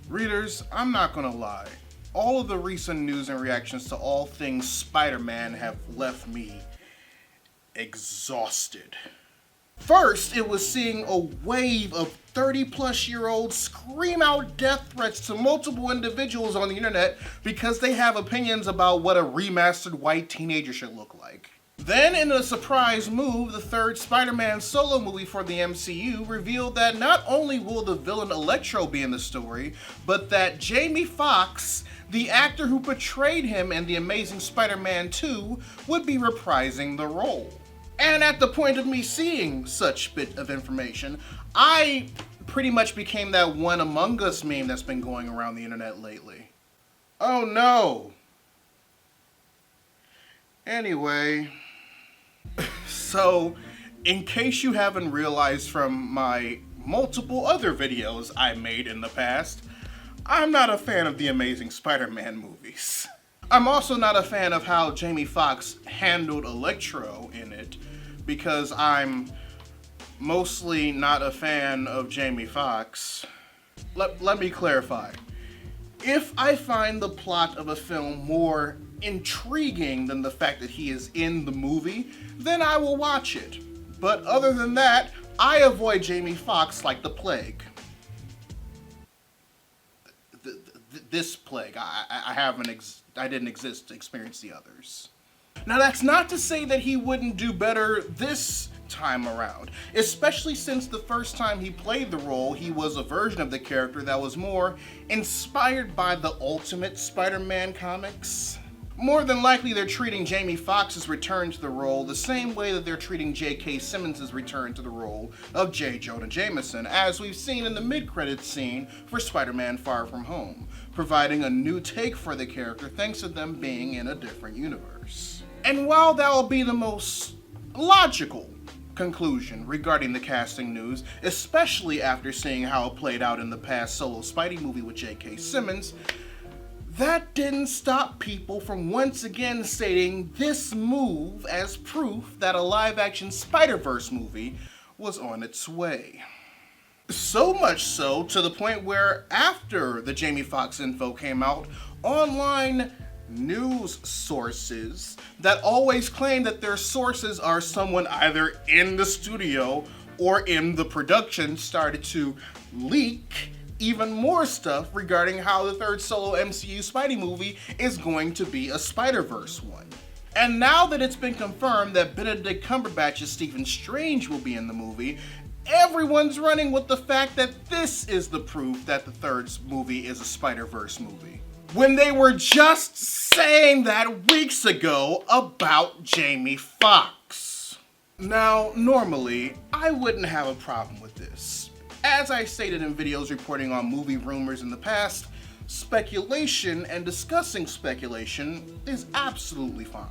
Readers, I'm not gonna lie. All of the recent news and reactions to all things Spider-Man have left me exhausted. First, it was seeing a wave of 30-plus-year-olds scream out death threats to multiple individuals on the internet because they have opinions about what a remastered white teenager should look like. Then, in a surprise move, the third Spider-Man solo movie for the MCU revealed that not only will the villain Electro be in the story, but that Jamie Foxx, the actor who portrayed him in The Amazing Spider-Man 2, would be reprising the role. And at the point of me seeing such bit of information, I pretty much became that one Among Us meme that's been going around the internet lately. Oh no! Anyway, so in case you haven't realized from my multiple other videos I made in the past, I'm not a fan of the Amazing Spider-Man movies. I'm also not a fan of how Jamie Foxx handled Electro in it, because I'm mostly not a fan of Jamie Foxx. Let me clarify. If I find the plot of a film more intriguing than the fact that he is in the movie, then I will watch it. But other than that, I avoid Jamie Foxx like the plague. This plague. I didn't exist to experience the others. Now that's not to say that he wouldn't do better this time around, especially since the first time he played the role, he was a version of the character that was more inspired by the Ultimate Spider-Man comics. More than likely they're treating Jamie Foxx's return to the role the same way that they're treating J.K. Simmons' return to the role of J. Jonah Jameson, as we've seen in the mid-credits scene for Spider-Man Far From Home, providing a new take for the character thanks to them being in a different universe. And while that will be the most logical conclusion regarding the casting news, especially after seeing how it played out in the past solo Spidey movie with J.K. Simmons, that didn't stop people from once again stating this move as proof that a live-action Spider-Verse movie was on its way. So much so to the point where after the Jamie Foxx info came out, online news sources that always claim that their sources are someone either in the studio or in the production started to leak even more stuff regarding how the third solo MCU Spidey movie is going to be a Spider-Verse one. And now that it's been confirmed that Benedict Cumberbatch's Stephen Strange will be in the movie, everyone's running with the fact that this is the proof that the third movie is a Spider-Verse movie, when they were just saying that weeks ago about Jamie Foxx. Now, normally, I wouldn't have a problem with this. As I stated in videos reporting on movie rumors in the past, speculation and discussing speculation is absolutely fine.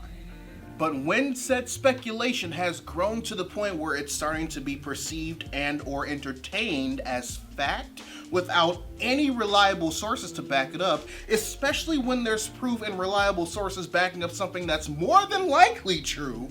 But when said speculation has grown to the point where it's starting to be perceived and or entertained as fact without any reliable sources to back it up, especially when there's proof and reliable sources backing up something that's more than likely true,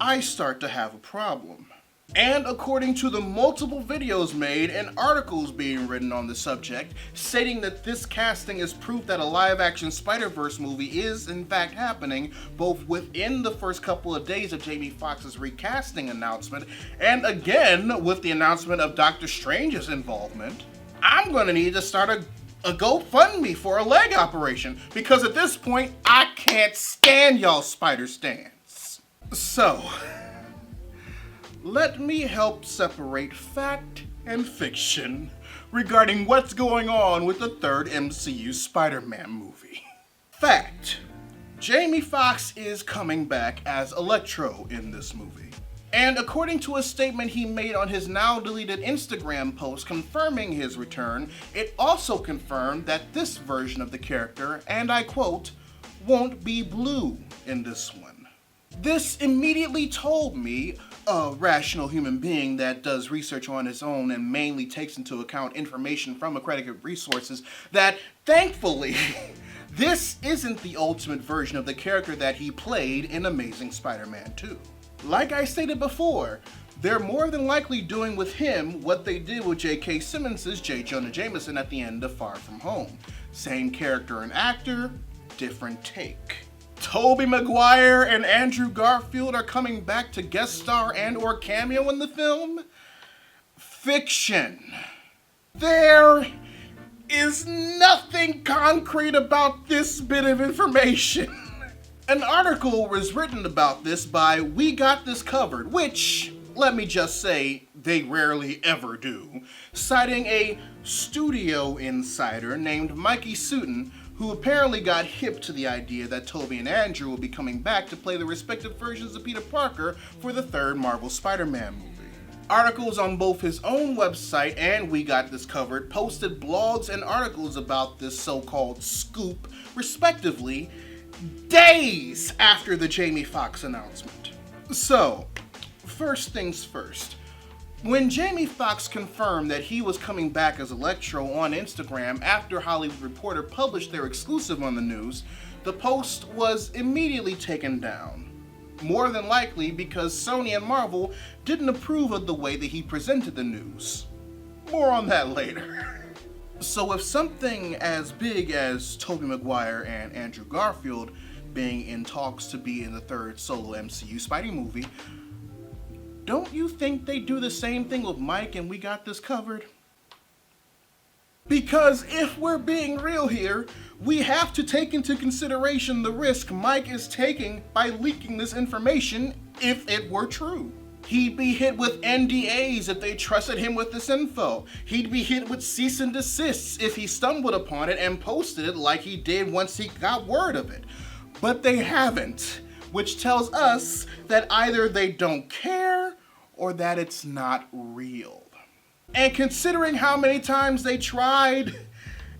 I start to have a problem. And according to the multiple videos made and articles being written on the subject, stating that this casting is proof that a live-action Spider-Verse movie is in fact happening, both within the first couple of days of Jamie Foxx's recasting announcement, and again with the announcement of Doctor Strange's involvement, I'm gonna need to start a GoFundMe for a leg operation, because at this point, I can't stand y'all spider stans. So, let me help separate fact and fiction regarding what's going on with the third MCU Spider-Man movie. Fact: Jamie Foxx is coming back as Electro in this movie. And according to a statement he made on his now deleted Instagram post confirming his return, it also confirmed that this version of the character, and I quote, won't be blue in this one. This immediately told me, a rational human being that does research on his own and mainly takes into account information from accredited resources, that thankfully, this isn't the ultimate version of the character that he played in Amazing Spider-Man 2. Like I stated before, they're more than likely doing with him what they did with J.K. Simmons' J. Jonah Jameson at the end of Far From Home. Same character and actor, different take. Tobey Maguire and Andrew Garfield are coming back to guest star and or cameo in the film? Fiction. There is nothing concrete about this bit of information. An article was written about this by We Got This Covered, which, let me just say, they rarely ever do, citing a studio insider named Mikey Sutton, who apparently got hip to the idea that Tobey and Andrew will be coming back to play the respective versions of Peter Parker for the third Marvel Spider-Man movie. Articles on both his own website and We Got This Covered posted blogs and articles about this so-called scoop, respectively, days after the Jamie Foxx announcement. So, first things first. When Jamie Foxx confirmed that he was coming back as Electro on Instagram after Hollywood Reporter published their exclusive on the news, the post was immediately taken down. More than likely because Sony and Marvel didn't approve of the way that he presented the news. More on that later. So if something as big as Tobey Maguire and Andrew Garfield being in talks to be in the third solo MCU Spidey movie, don't you think they do the same thing with Mike and We Got This Covered? Because if we're being real here, we have to take into consideration the risk Mike is taking by leaking this information if it were true. He'd be hit with NDAs if they trusted him with this info. He'd be hit with cease and desists if he stumbled upon it and posted it like he did once he got word of it. But they haven't, which tells us that either they don't care or that it's not real. And considering how many times they tried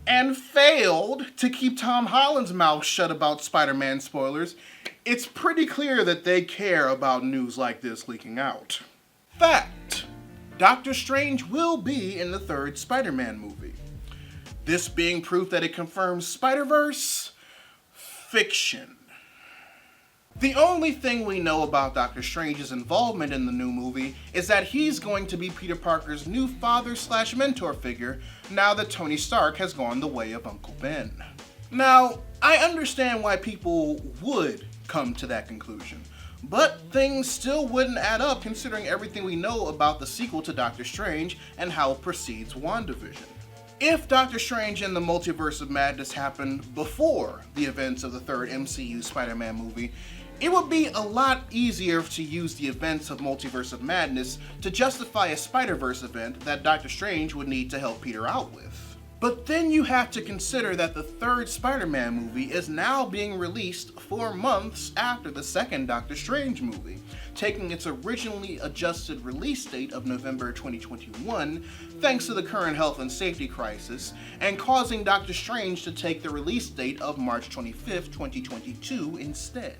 and failed to keep Tom Holland's mouth shut about Spider-Man spoilers, it's pretty clear that they care about news like this leaking out. Fact: Doctor Strange will be in the third Spider-Man movie. This being proof that it confirms Spider-Verse? Fiction. The only thing we know about Doctor Strange's involvement in the new movie is that he's going to be Peter Parker's new father/mentor figure now that Tony Stark has gone the way of Uncle Ben. Now, I understand why people would come to that conclusion, but things still wouldn't add up considering everything we know about the sequel to Doctor Strange and how it precedes WandaVision. If Doctor Strange and the Multiverse of Madness happened before the events of the third MCU Spider-Man movie, it would be a lot easier to use the events of Multiverse of Madness to justify a Spider-Verse event that Doctor Strange would need to help Peter out with. But then you have to consider that the third Spider-Man movie is now being released 4 months after the second Doctor Strange movie, taking its originally adjusted release date of November 2021 thanks to the current health and safety crisis, and causing Doctor Strange to take the release date of March 25th, 2022 instead.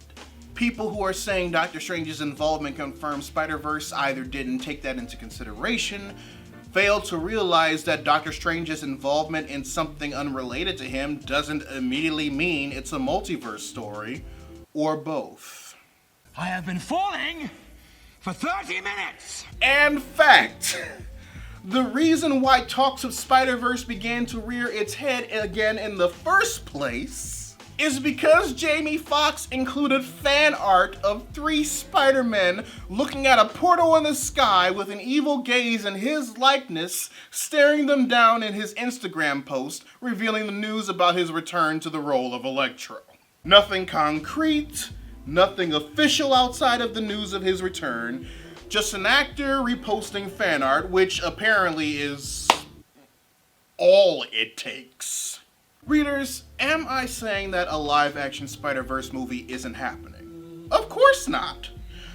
People who are saying Doctor Strange's involvement confirms Spider-Verse either didn't take that into consideration, failed to realize that Doctor Strange's involvement in something unrelated to him doesn't immediately mean it's a multiverse story, or both. I have been falling for 30 minutes! And fact, the reason why talks of Spider-Verse began to rear its head again in the first place is because Jamie Foxx included fan art of 3 Spider-Men looking at a portal in the sky with an evil gaze in his likeness, staring them down in his Instagram post, revealing the news about his return to the role of Electro. Nothing concrete, nothing official outside of the news of his return, just an actor reposting fan art, which apparently is all it takes. Readers, am I saying that a live-action Spider-Verse movie isn't happening? Of course not.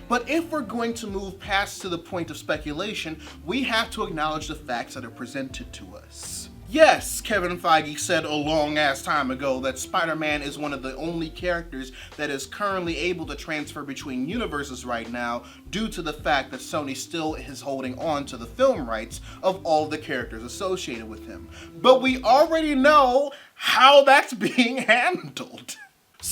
But if we're going to move past to the point of speculation, we have to acknowledge the facts that are presented to us. Yes, Kevin Feige said a long-ass time ago that Spider-Man is one of the only characters that is currently able to transfer between universes right now due to the fact that Sony still is holding on to the film rights of all the characters associated with him. But we already know how that's being handled.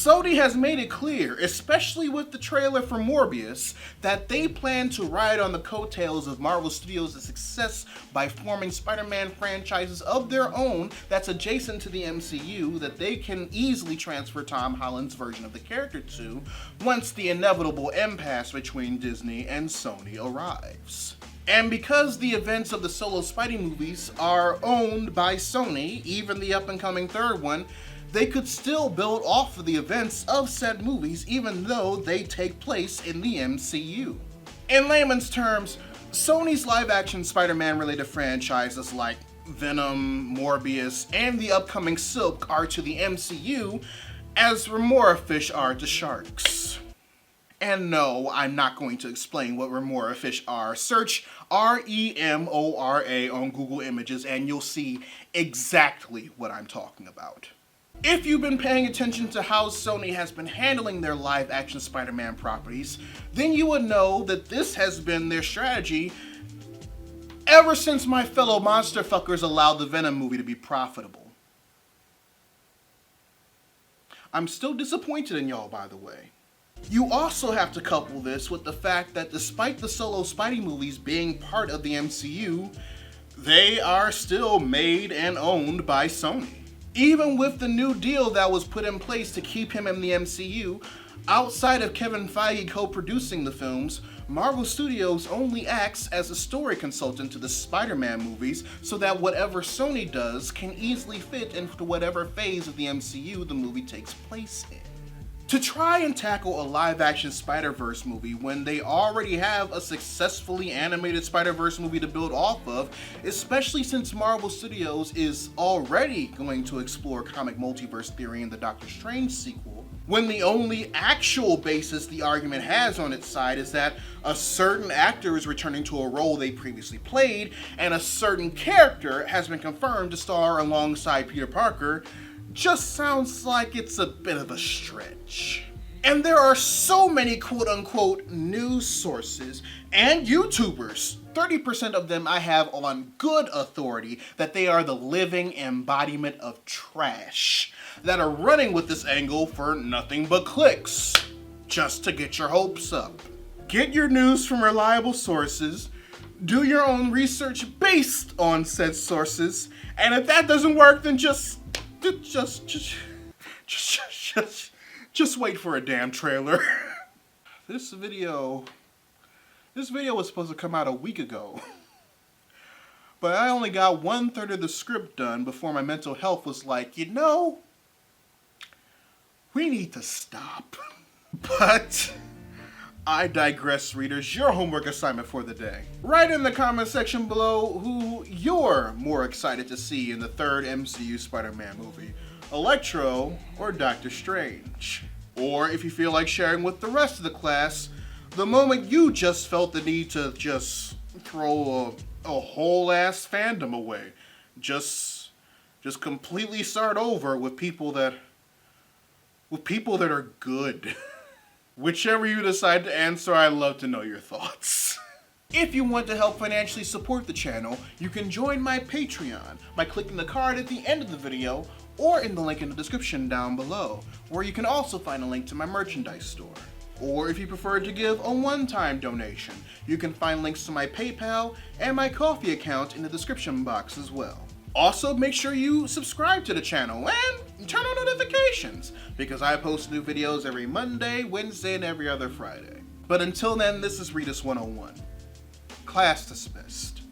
Sony has made it clear, especially with the trailer for Morbius, that they plan to ride on the coattails of Marvel Studios' success by forming Spider-Man franchises of their own that's adjacent to the MCU that they can easily transfer Tom Holland's version of the character to once the inevitable impasse between Disney and Sony arrives. And because the events of the solo Spidey movies are owned by Sony, even the up-and-coming third one, they could still build off of the events of said movies even though they take place in the MCU. In layman's terms, Sony's live-action Spider-Man related franchises like Venom, Morbius, and the upcoming Silk are to the MCU as remora fish are to sharks. And no, I'm not going to explain what remora fish are. Search REMORA on Google Images and you'll see exactly what I'm talking about. If you've been paying attention to how Sony has been handling their live-action Spider-Man properties, then you would know that this has been their strategy ever since my fellow monster fuckers allowed the Venom movie to be profitable. I'm still disappointed in y'all, by the way. You also have to couple this with the fact that despite the solo Spidey movies being part of the MCU, they are still made and owned by Sony. Even with the new deal that was put in place to keep him in the MCU, outside of Kevin Feige co-producing the films, Marvel Studios only acts as a story consultant to the Spider-Man movies so that whatever Sony does can easily fit into whatever phase of the MCU the movie takes place in. To try and tackle a live-action Spider-Verse movie when they already have a successfully animated Spider-Verse movie to build off of, especially since Marvel Studios is already going to explore comic multiverse theory in the Doctor Strange sequel, when the only actual basis the argument has on its side is that a certain actor is returning to a role they previously played, and a certain character has been confirmed to star alongside Peter Parker, just sounds like it's a bit of a stretch. And there are so many quote-unquote news sources and YouTubers, 30% of them I have on good authority, that they are the living embodiment of trash, that are running with this angle for nothing but clicks, just to get your hopes up. Get your news from reliable sources, do your own research based on said sources, and if that doesn't work, then just wait for a damn trailer. This video was supposed to come out a week ago. But I only got 1/3 of the script done before my mental health was like, you know, we need to stop. But I digress, readers. Your homework assignment for the day. Write in the comment section below who you're more excited to see in the third MCU Spider-Man movie, Electro or Doctor Strange. Or if you feel like sharing with the rest of the class, the moment you just felt the need to just throw a whole ass fandom away. Just completely start over with people that are good. Whichever you decide to answer, I'd love to know your thoughts. If you want to help financially support the channel, you can join my Patreon by clicking the card at the end of the video or in the link in the description down below, where you can also find a link to my merchandise store. Or if you prefer to give a one-time donation, you can find links to my PayPal and my Ko-fi account in the description box as well. Also, make sure you subscribe to the channel and turn on notifications, because I post new videos every Monday, Wednesday, and every other Friday. But until then, this is Readus 101. Class dismissed.